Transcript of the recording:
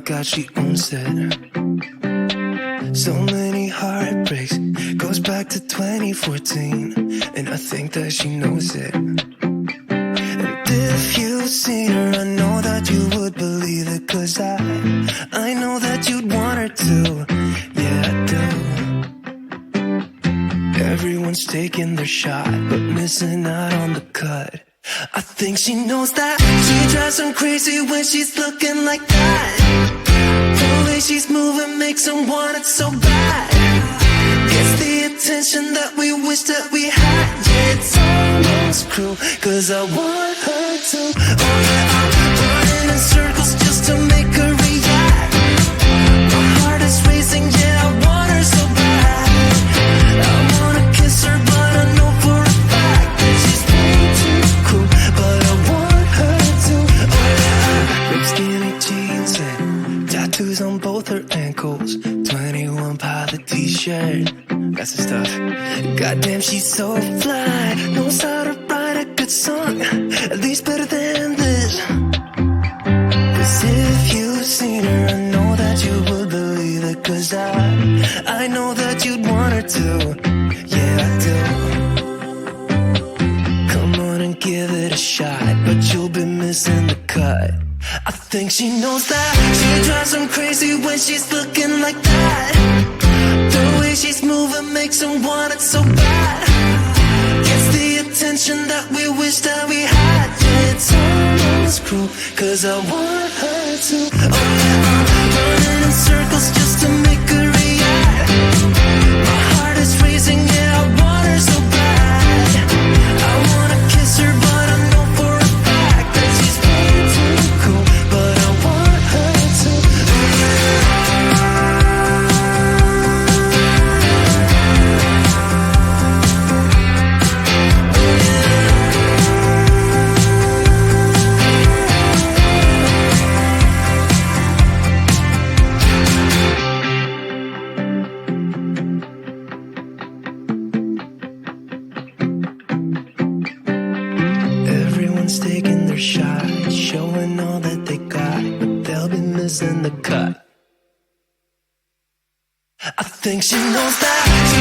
God, she owns it. So many heartbreaks, goes back to 2014, and I think that she knows it. And if you've seen her, I know that you would believe it, 'cause I know that you'd want her to. Yeah, I do. Everyone's taking their shot, but missing out on the cut. I think she knows that. She drives them crazy when she's looking like that. The way she's moving makes them want it so bad. It's the attention that we wish that we had. Yeah, it's almost cruel, 'cause I want her to. Oh yeah, I'm running in circles just to make her react. My heart is racing, yeah, I want her so bad. I wanna kiss her, but I know for a fact that she's way too cool. But I want her to. Oh yeah, ripped skinny jeans and tattoos on both her ankles. 21 Pilot t-shirt, that's the stuff. Goddamn, she's so fly. Knows how to write a good song, at least better than this. 'Cause if you've seen her, I know that you would believe it. 'Cause I know that you'd want her to. Yeah, I do. Come on and give it a shot, but you'll be missing the cut. I think she knows that. She drives them crazy when she's looking like that. The way she's moving makes them want it so bad. Gets the attention that we wish that we had. Yeah, it's almost cruel, 'cause I want her to. Oh yeah, I'm running in circles just to make her react. My heart is racing, yeah, I want her so bad. I wanna kiss her, but I know for a fact that she's way too cool. But I want her to. Everyone's taking their shot, showing all that they got, but they'll be missing the cut. I think she knows that. She